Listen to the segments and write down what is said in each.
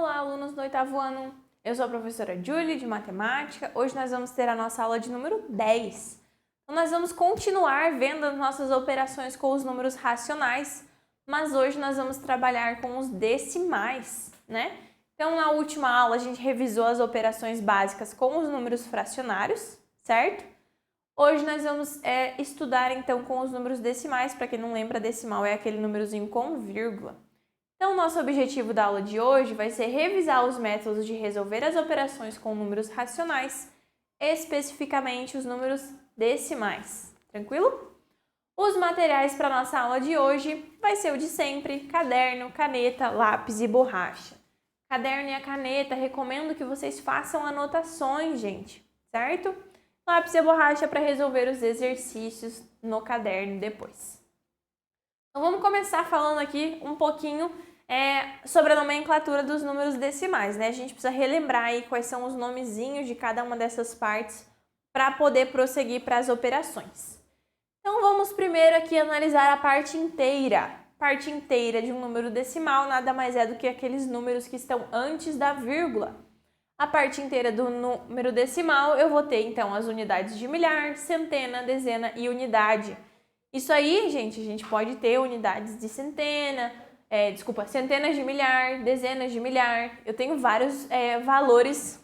Olá, alunos do 8º ano! Eu sou a professora Julie, de Matemática. Hoje nós vamos ter a nossa aula de número 10. Então, nós vamos continuar vendo as nossas operações com os números racionais, mas hoje nós vamos trabalhar com os decimais, né? Então, na última aula, a gente revisou as operações básicas com os números fracionários, certo? Hoje nós vamos estudar, então, com os números decimais. Para quem não lembra, decimal é aquele númerozinho com vírgula. Então, o nosso objetivo da aula de hoje vai ser revisar os métodos de resolver as operações com números racionais, especificamente os números decimais. Tranquilo? Os materiais para a nossa aula de hoje vai ser o de sempre: caderno, caneta, lápis e borracha. Caderno e a caneta, recomendo que vocês façam anotações, gente, certo? Lápis e borracha para resolver os exercícios no caderno depois. Então, vamos começar falando aqui um pouquinho sobre a nomenclatura dos números decimais, né? A gente precisa relembrar aí quais são os nomezinhos de cada uma dessas partes para poder prosseguir para as operações. Então, vamos primeiro aqui analisar a parte inteira. Parte inteira de um número decimal nada mais é do que aqueles números que estão antes da vírgula. A parte inteira do número decimal eu vou ter, então, as unidades de milhar, centena, dezena e unidade. Isso aí, gente, a gente pode ter unidades de centena, centenas de milhar, dezenas de milhar. Eu tenho vários valores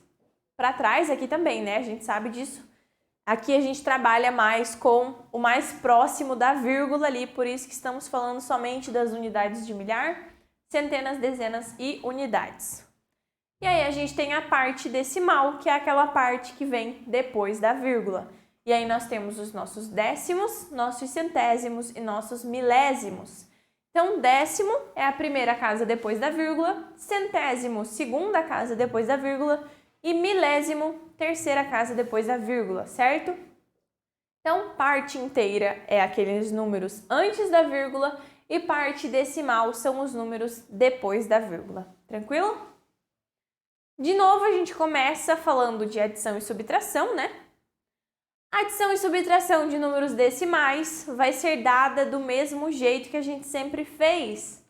para trás aqui também, né? A gente sabe disso. Aqui a gente trabalha mais com o mais próximo da vírgula ali, por isso que estamos falando somente das unidades de milhar, centenas, dezenas e unidades. E aí a gente tem a parte decimal, que é aquela parte que vem depois da vírgula. E aí nós temos os nossos décimos, nossos centésimos e nossos milésimos. Então, décimo é a primeira casa depois da vírgula, centésimo, segunda casa depois da vírgula e milésimo, terceira casa depois da vírgula, certo? Então, parte inteira é aqueles números antes da vírgula e parte decimal são os números depois da vírgula. Tranquilo? De novo, a gente começa falando de adição e subtração, né? Adição e subtração de números decimais vai ser dada do mesmo jeito que a gente sempre fez.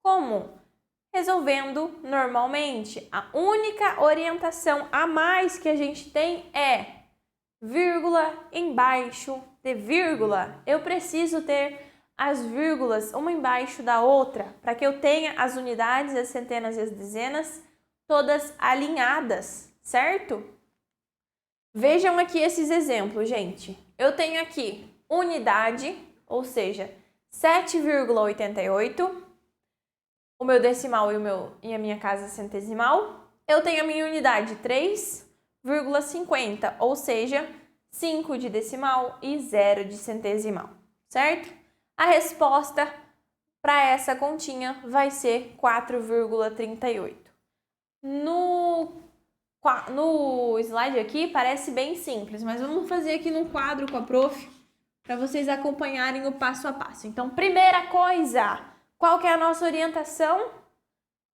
Como? Resolvendo normalmente. A única orientação a mais que a gente tem é vírgula embaixo de vírgula. Eu preciso ter as vírgulas uma embaixo da outra para que eu tenha as unidades, as centenas e as dezenas todas alinhadas, certo? Vejam aqui esses exemplos, gente. Eu tenho aqui unidade, ou seja, 7,88. O meu decimal e a minha casa centesimal. Eu tenho a minha unidade 3,50, ou seja, 5 de decimal e 0 de centesimal, certo? A resposta para essa continha vai ser 4,38. No slide aqui parece bem simples, mas vamos fazer aqui no quadro com a prof para vocês acompanharem o passo a passo. Então, primeira coisa, qual que é a nossa orientação?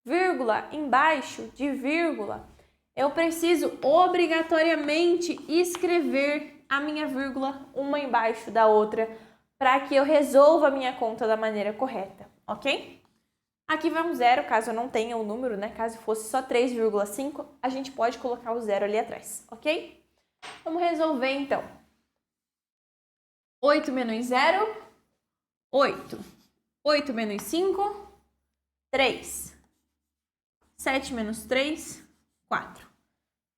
Vírgula embaixo de vírgula. Eu preciso obrigatoriamente escrever a minha vírgula uma embaixo da outra para que eu resolva a minha conta da maneira correta, ok? Aqui vai um zero, caso eu não tenha o número, né? Caso fosse só 3,5, a gente pode colocar o zero ali atrás, ok? Vamos resolver, então. 8 menos 0, 8. 8 menos 5, 3. 7 menos 3, 4.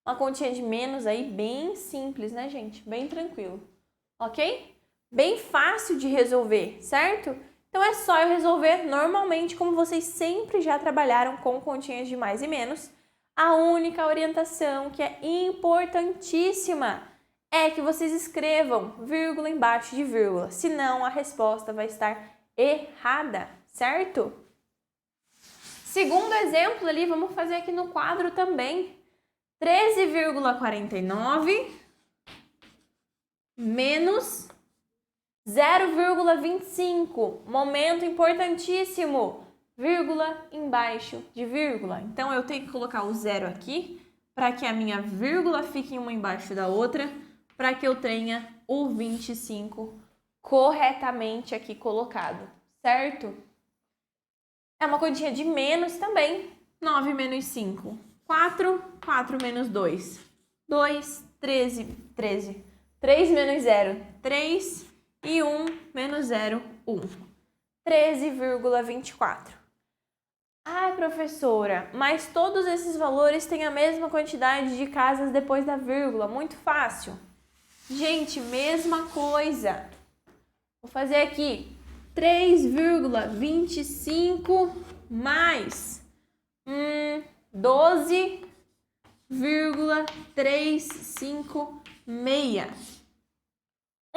Uma continha de menos aí bem simples, né, gente? Bem tranquilo, ok? Bem fácil de resolver, certo? Então, é só eu resolver normalmente, como vocês sempre já trabalharam com continhas de mais e menos. A única orientação que é importantíssima é que vocês escrevam vírgula embaixo de vírgula, senão a resposta vai estar errada, certo? Segundo exemplo ali, vamos fazer aqui no quadro também. 13,49 menos 0,25, momento importantíssimo, vírgula embaixo de vírgula. Então, eu tenho que colocar o zero aqui, para que a minha vírgula fique uma embaixo da outra, para que eu tenha o 25 corretamente aqui colocado, certo? É uma continha de menos também, 9 menos 5, 4. 4 menos 2, 2. 13, 13. 3 menos 0, 3. E 1 menos 0, 1. 13,24. Ai, professora, mas todos esses valores têm a mesma quantidade de casas depois da vírgula. Muito fácil. Gente, mesma coisa. Vou fazer aqui 3,25 mais 12,356.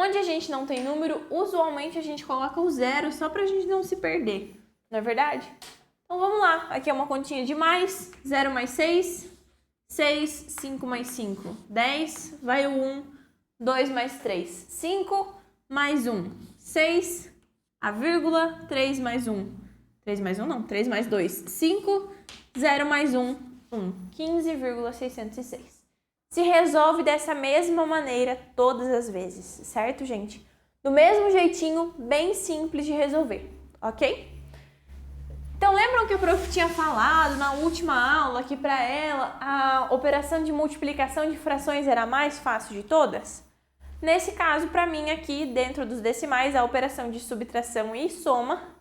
Onde a gente não tem número, usualmente a gente coloca o zero só para a gente não se perder. Não é verdade? Então vamos lá. Aqui é uma continha de mais. 0 mais 6. 6, 5 mais 5, 10. Vai o 1. 2 mais 3, 5. Mais 1, 6. A vírgula, 3 mais 1. 3 mais 1 não, 3 mais 2, 5. 0 mais 1, 1. 15,606. Se resolve dessa mesma maneira todas as vezes, certo, gente? Do mesmo jeitinho, bem simples de resolver, ok? Então, lembram que a prof tinha falado na última aula que para ela a operação de multiplicação de frações era a mais fácil de todas? Nesse caso, para mim aqui, dentro dos decimais, a operação de subtração e soma,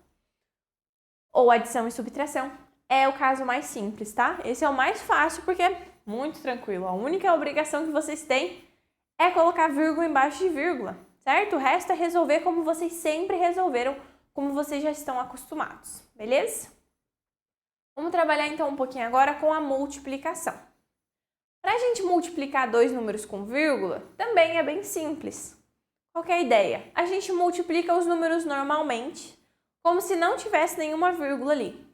ou adição e subtração, é o caso mais simples, tá? Esse é o mais fácil porque é muito tranquilo. A única obrigação que vocês têm é colocar vírgula embaixo de vírgula, certo? O resto é resolver como vocês sempre resolveram, como vocês já estão acostumados, beleza? Vamos trabalhar então um pouquinho agora com a multiplicação. Para a gente multiplicar dois números com vírgula, também é bem simples. Qual que é a ideia? A gente multiplica os números normalmente, como se não tivesse nenhuma vírgula ali.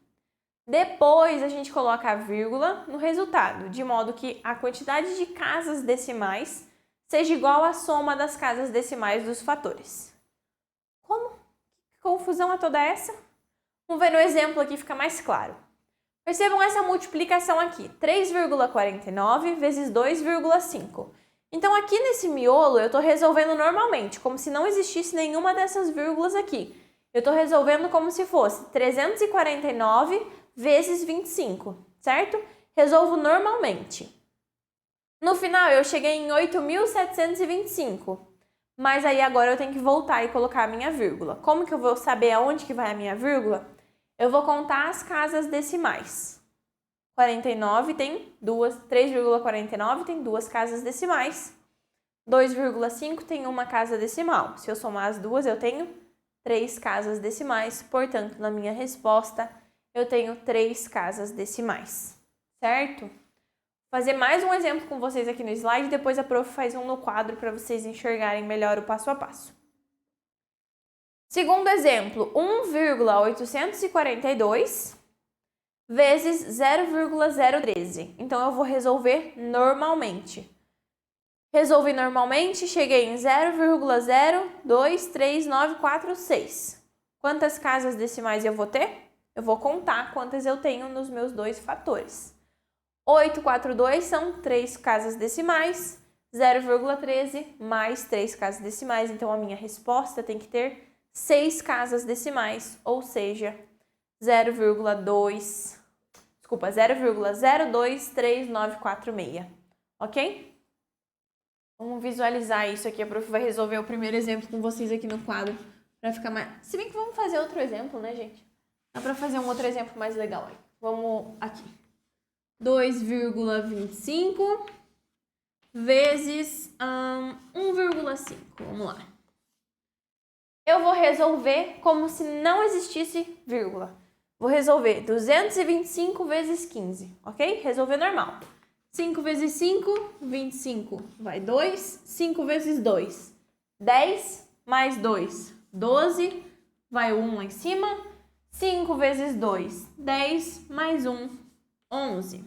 Depois a gente coloca a vírgula no resultado, de modo que a quantidade de casas decimais seja igual à soma das casas decimais dos fatores. Como? Que confusão é toda essa? Vamos ver no exemplo aqui, fica mais claro. Percebam essa multiplicação aqui, 3,49 vezes 2,5. Então aqui nesse miolo eu estou resolvendo normalmente, como se não existisse nenhuma dessas vírgulas aqui. Eu estou resolvendo como se fosse 349 vezes 25, certo? Resolvo normalmente. No final eu cheguei em 8.725, mas aí agora eu tenho que voltar e colocar a minha vírgula. Como que eu vou saber aonde que vai a minha vírgula? Eu vou contar as casas decimais. 49 tem 3,49 tem duas casas decimais. 2,5 tem uma casa decimal. Se eu somar as duas, eu tenho 3 casas decimais. Portanto, na minha resposta, eu tenho 3 casas decimais. Certo? Vou fazer mais um exemplo com vocês aqui no slide. Depois a prof faz um no quadro para vocês enxergarem melhor o passo a passo. Segundo exemplo, 1,842 vezes 0,013. Então, eu vou resolver normalmente. Resolvi normalmente, cheguei em 0,023946. Quantas casas decimais eu vou ter? Eu vou contar quantas eu tenho nos meus dois fatores. 842 são 3 casas decimais, 0,13 mais 3 casas decimais. Então, a minha resposta tem que ter 6 casas decimais, ou seja, 0,023946, ok? Vamos visualizar isso aqui, a prof vai resolver o primeiro exemplo com vocês aqui no quadro, para ficar mais... Se bem que vamos fazer outro exemplo, né, gente? Dá para fazer um outro exemplo mais legal aí. Vamos aqui. 2,25 vezes 1,5, vamos lá. Eu vou resolver como se não existisse vírgula. Vou resolver 225 vezes 15, ok? Resolver normal. 5 vezes 5, 25, vai 2. 5 vezes 2, 10 mais 2, 12, vai o 1 lá em cima. 5 vezes 2, 10 mais 1, 11.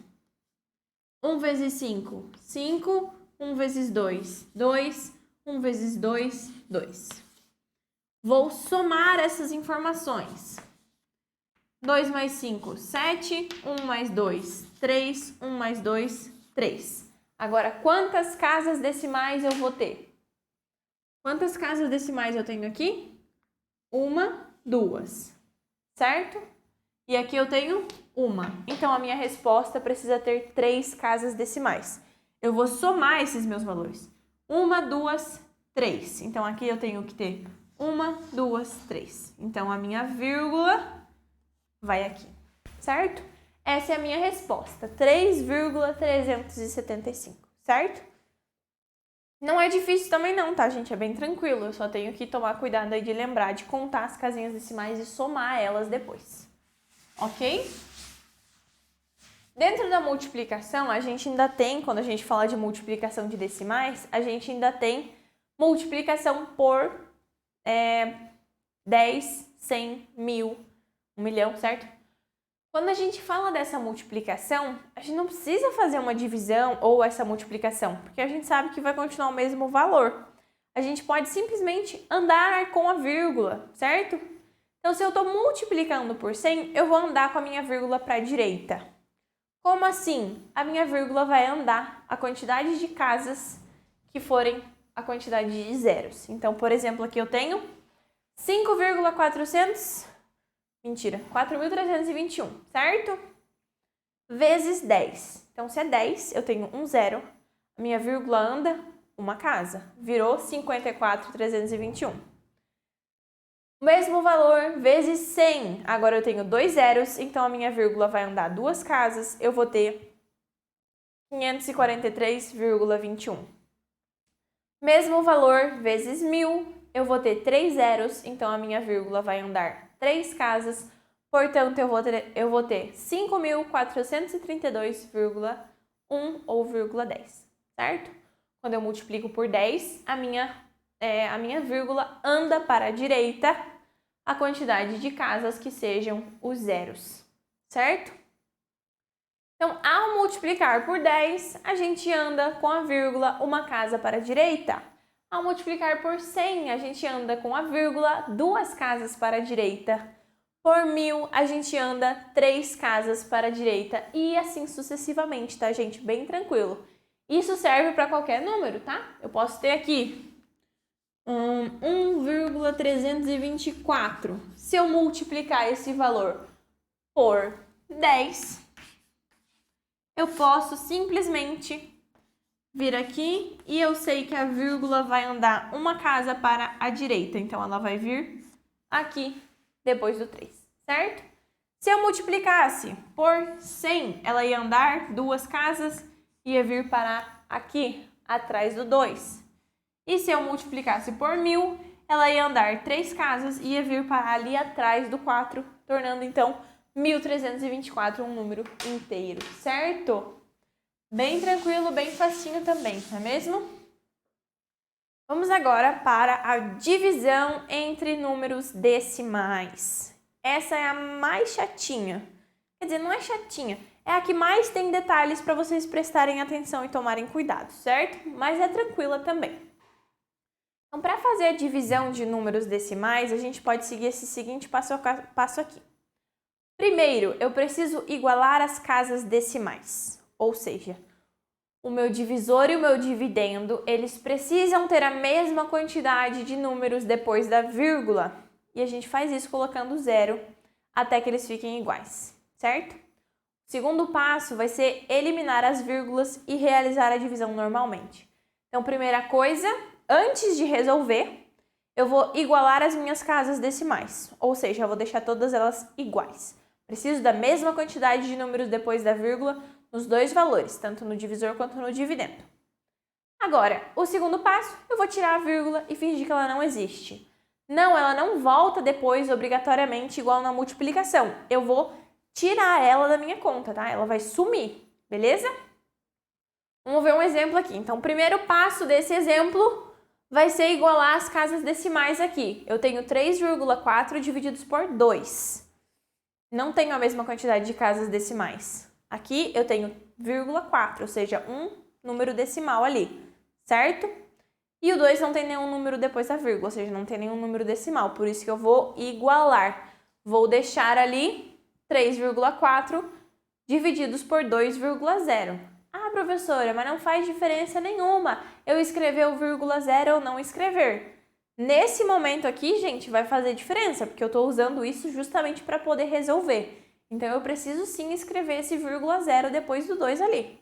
1 vezes 5, 5. 1 vezes 2, 2. 1 vezes 2, 2. Vou somar essas informações. 2 mais 5, 7. 1 mais 2, 3. 1 mais 2, 3. Agora, quantas casas decimais eu vou ter? Quantas casas decimais eu tenho aqui? 1, 2. Certo? e aqui eu tenho uma. Então, a minha resposta precisa ter 3 casas decimais. Eu vou somar esses meus valores. 1, 2, 3. Então, aqui eu tenho que ter 1, 2, 3. Então, a minha vírgula vai aqui, certo? Essa é a minha resposta, 3,375, certo? Não é difícil também não, tá, gente? É bem tranquilo. Eu só tenho que tomar cuidado aí de lembrar de contar as casinhas decimais e somar elas depois. Ok? Dentro da multiplicação, a gente ainda tem, quando a gente fala de multiplicação de decimais, a gente ainda tem multiplicação por 10, 100, 1000, 1 milhão, certo? Quando a gente fala dessa multiplicação, a gente não precisa fazer uma divisão ou essa multiplicação, porque a gente sabe que vai continuar o mesmo valor. A gente pode simplesmente andar com a vírgula, certo? Então, se eu estou multiplicando por 100, eu vou andar com a minha vírgula para a direita. Como assim? A minha vírgula vai andar a quantidade de casas que forem a quantidade de zeros. Então, por exemplo, aqui eu tenho 4.321, certo? Vezes 10. Então, se é 10, eu tenho um zero, a minha vírgula anda uma casa, virou 54.321. O mesmo valor vezes 100, agora eu tenho 2 zeros, então a minha vírgula vai andar 2 casas, eu vou ter 543,21. Mesmo valor vezes 1000, eu vou ter 3 zeros, então a minha vírgula vai andar 3 casas, portanto eu vou ter 5.432,1 ou 10, certo? Quando eu multiplico por 10, a minha vírgula anda para a direita a quantidade de casas que sejam os zeros, certo? Então, ao multiplicar por 10, a gente anda com a vírgula uma casa para a direita. Ao multiplicar por 100, a gente anda com a vírgula 2 casas para a direita. Por 1000, a gente anda 3 casas para a direita e assim sucessivamente, tá, gente? Bem tranquilo. Isso serve para qualquer número, tá? Eu posso ter aqui 1,324. Se eu multiplicar esse valor por 10, eu posso simplesmente vir aqui e eu sei que a vírgula vai andar uma casa para a direita. Então, ela vai vir aqui depois do 3, certo? Se eu multiplicasse por 100, ela ia andar 2 casas, ia vir para aqui, atrás do 2. E se eu multiplicasse por 1000, ela ia andar 3 casas e ia vir para ali atrás do 4, tornando então 1.324 um número inteiro, certo? Bem tranquilo, bem facinho também, não é mesmo? Vamos agora para a divisão entre números decimais. Essa é a mais chatinha. Quer dizer, não é chatinha, é a que mais tem detalhes para vocês prestarem atenção e tomarem cuidado, certo? Mas é tranquila também. Então, para fazer a divisão de números decimais, a gente pode seguir esse seguinte passo a passo aqui. Primeiro, eu preciso igualar as casas decimais, ou seja, o meu divisor e o meu dividendo, eles precisam ter a mesma quantidade de números depois da vírgula. E a gente faz isso colocando zero até que eles fiquem iguais, certo? O segundo passo vai ser eliminar as vírgulas e realizar a divisão normalmente. Então, primeira coisa, antes de resolver, eu vou igualar as minhas casas decimais, ou seja, eu vou deixar todas elas iguais. Preciso da mesma quantidade de números depois da vírgula nos dois valores, tanto no divisor quanto no dividendo. Agora, o segundo passo, eu vou tirar a vírgula e fingir que ela não existe. Não, ela não volta depois obrigatoriamente igual na multiplicação. Eu vou tirar ela da minha conta, tá? Ela vai sumir, beleza? Vamos ver um exemplo aqui. Então, o primeiro passo desse exemplo vai ser igualar as casas decimais aqui. Eu tenho 3,4 divididos por 2. Não tenho a mesma quantidade de casas decimais. Aqui eu tenho 0,4, ou seja, um número decimal ali, certo? E o 2 não tem nenhum número depois da vírgula, ou seja, não tem nenhum número decimal. Por isso que eu vou igualar. Vou deixar ali 3,4 divididos por 2,0. Ah, professora, mas não faz diferença nenhuma eu escrever o vírgula zero ou não escrever. Nesse momento aqui, gente, vai fazer diferença, porque eu estou usando isso justamente para poder resolver. Então, eu preciso sim escrever esse vírgula zero depois do 2 ali.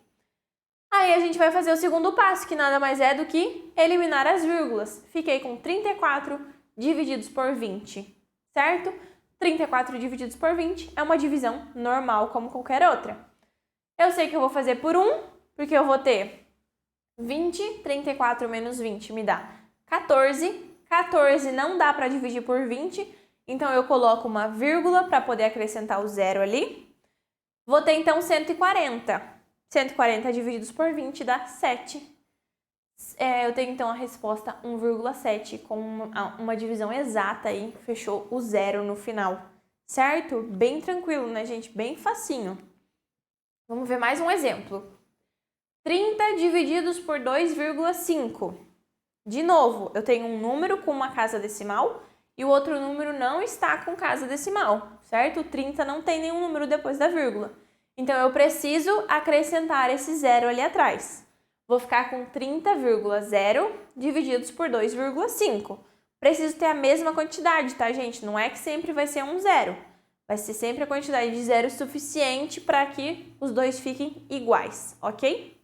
Aí, a gente vai fazer o segundo passo, que nada mais é do que eliminar as vírgulas. Fiquei com 34 divididos por 20, certo? 34 divididos por 20 é uma divisão normal, como qualquer outra. Eu sei que eu vou fazer por 1, porque eu vou ter 20, 34 menos 20 me dá 14. 14 não dá para dividir por 20, então eu coloco uma vírgula para poder acrescentar o zero ali. Vou ter então 140. 140 divididos por 20 dá 7. Eu tenho então a resposta 1,7 com uma divisão exata aí, fechou o zero no final, certo? Bem tranquilo, né, gente? Bem facinho. Vamos ver mais um exemplo. 30 divididos por 2,5. De novo, eu tenho um número com uma casa decimal e o outro número não está com casa decimal, certo? 30 não tem nenhum número depois da vírgula. Então, eu preciso acrescentar esse zero ali atrás. Vou ficar com 30,0 divididos por 2,5. Preciso ter a mesma quantidade, tá, gente? Não é que sempre vai ser um zero. Vai ser sempre a quantidade de zero suficiente para que os dois fiquem iguais, ok?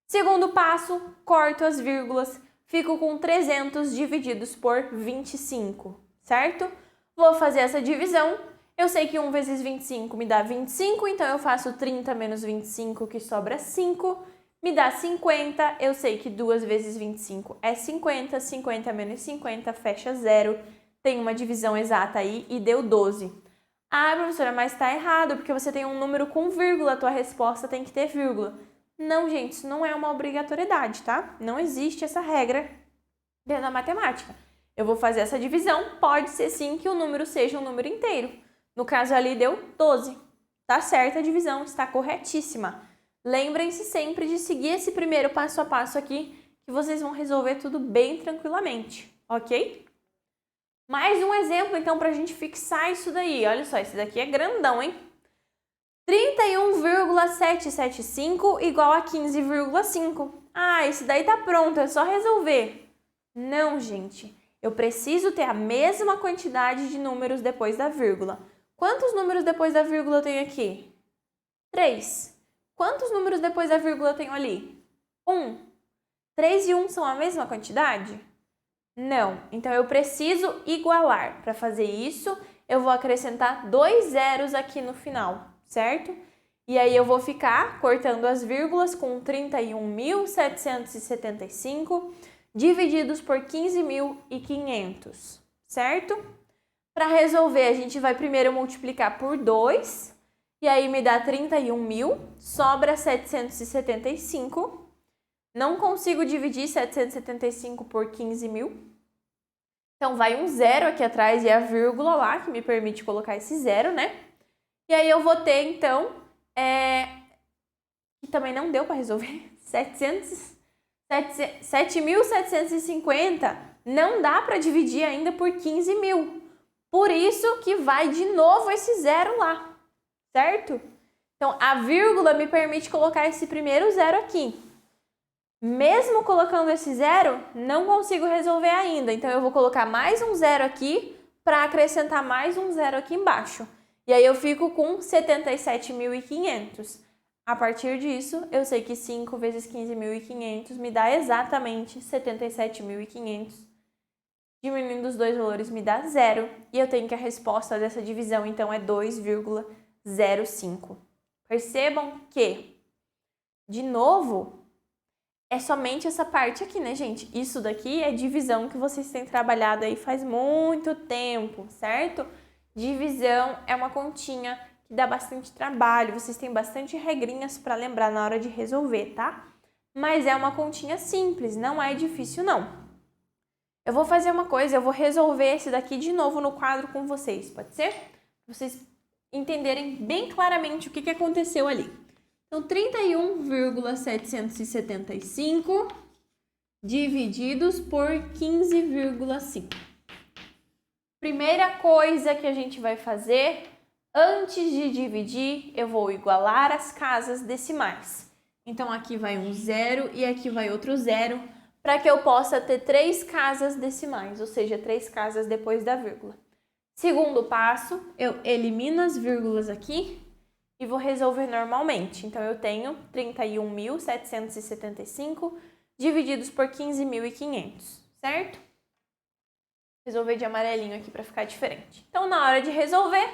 Segundo passo, corto as vírgulas, fico com 300 divididos por 25, certo? Vou fazer essa divisão. Eu sei que 1 vezes 25 me dá 25, então eu faço 30 menos 25, que sobra 5, me dá 50. Eu sei que 2 vezes 25 é 50, 50 menos 50 fecha zero. Tem uma divisão exata aí e deu 12. Ah, professora, mas está errado, porque você tem um número com vírgula, a tua resposta tem que ter vírgula. Não, gente, isso não é uma obrigatoriedade, tá? Não existe essa regra dentro da matemática. Eu vou fazer essa divisão, pode ser sim que o número seja um número inteiro. No caso ali deu 12. Tá certa a divisão, está corretíssima. Lembrem-se sempre de seguir esse primeiro passo a passo aqui, que vocês vão resolver tudo bem tranquilamente, ok? Mais um exemplo, então, para a gente fixar isso daí. Olha só, esse daqui é grandão, hein? 31,775 igual a 15,5. Ah, esse daí tá pronto, é só resolver. Não, gente. Eu preciso ter a mesma quantidade de números depois da vírgula. Quantos números depois da vírgula eu tenho aqui? 3. Quantos números depois da vírgula eu tenho ali? 1. 3 e 1 são a mesma quantidade? Não. Então, eu preciso igualar. Para fazer isso, eu vou acrescentar 2 zeros aqui no final, certo? E aí, eu vou ficar cortando as vírgulas com 31.775 divididos por 15.500, certo? Para resolver, a gente vai primeiro multiplicar por 2, e aí me dá 31.000, sobra 775. Não consigo dividir 775 por 15.000. Então, vai um zero aqui atrás e a vírgula lá, que me permite colocar esse zero, né? E aí, eu vou ter, então, que também não deu para resolver, 7.750 não dá para dividir ainda por 15.000. Por isso que vai de novo esse zero lá, certo? Então, a vírgula me permite colocar esse primeiro zero aqui. Mesmo colocando esse zero, não consigo resolver ainda. Então, eu vou colocar mais um zero aqui para acrescentar mais um zero aqui embaixo. E aí, eu fico com 77.500. A partir disso, eu sei que 5 vezes 15.500 me dá exatamente 77.500. Diminuindo os dois valores me dá zero. E eu tenho que a resposta dessa divisão, então, é 2,05. Percebam que, de novo, é somente essa parte aqui, né, gente? Isso daqui é divisão que vocês têm trabalhado aí faz muito tempo, certo? Divisão é uma continha que dá bastante trabalho, vocês têm bastante regrinhas para lembrar na hora de resolver, tá? Mas é uma continha simples, não é difícil, não. Eu vou fazer uma coisa, eu vou resolver esse daqui de novo no quadro com vocês, pode ser? Pra vocês entenderem bem claramente o que aconteceu ali. Então, 31,775 divididos por 15,5. Primeira coisa que a gente vai fazer, antes de dividir, eu vou igualar as casas decimais. Então, aqui vai um zero e aqui vai outro zero, para que eu possa ter 3 casas decimais, ou seja, 3 casas depois da vírgula. Segundo passo, eu elimino as vírgulas aqui e vou resolver normalmente. Então, eu tenho 31.775 divididos por 15.500, certo? Resolver de amarelinho aqui para ficar diferente. Então, na hora de resolver,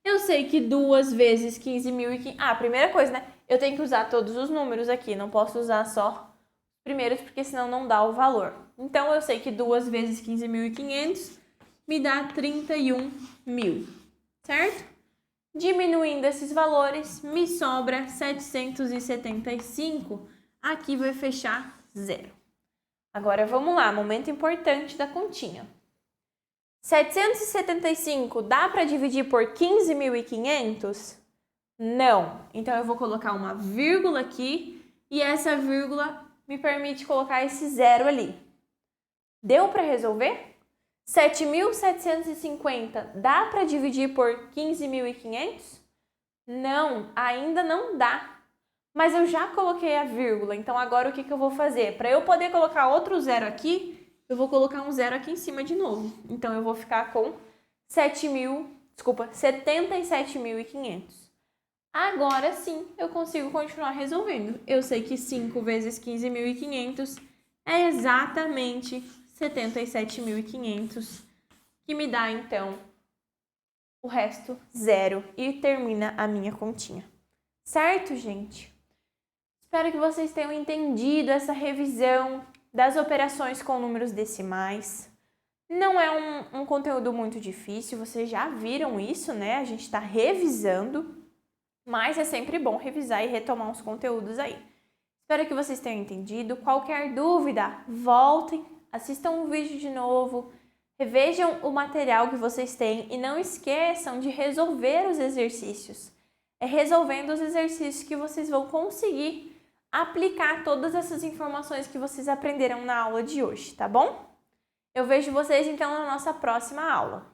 eu sei que 2 vezes 15.500... primeira coisa, né? Eu tenho que usar todos os números aqui, não posso usar só os primeiros, porque senão não dá o valor. Então, eu sei que 2 vezes 15.500 me dá 31.000, certo? Diminuindo esses valores, me sobra 775. Aqui vai fechar 0. Agora, vamos lá, momento importante da continha. 775 dá para dividir por 15.500? Não. Então, eu vou colocar uma vírgula aqui e essa vírgula me permite colocar esse 0 ali. Deu para resolver? 7.750 dá para dividir por 15.500? Não, ainda não dá. Mas eu já coloquei a vírgula, então agora o que eu vou fazer? Para eu poder colocar outro 0 aqui, eu vou colocar um 0 aqui em cima de novo. Então, eu vou ficar com 77.500. Agora sim, eu consigo continuar resolvendo. Eu sei que 5 vezes 15.500 é exatamente 77.500, que me dá, então, o resto 0 e termina a minha continha. Certo, gente? Espero que vocês tenham entendido essa revisão das operações com números decimais. Não é um conteúdo muito difícil, vocês já viram isso, né? A gente está revisando, mas é sempre bom revisar e retomar uns conteúdos aí. Espero que vocês tenham entendido. Qualquer dúvida, voltem, assistam o vídeo de novo, revejam o material que vocês têm e não esqueçam de resolver os exercícios. É resolvendo os exercícios que vocês vão conseguir aplicar todas essas informações que vocês aprenderam na aula de hoje, tá bom? Eu vejo vocês então na nossa próxima aula.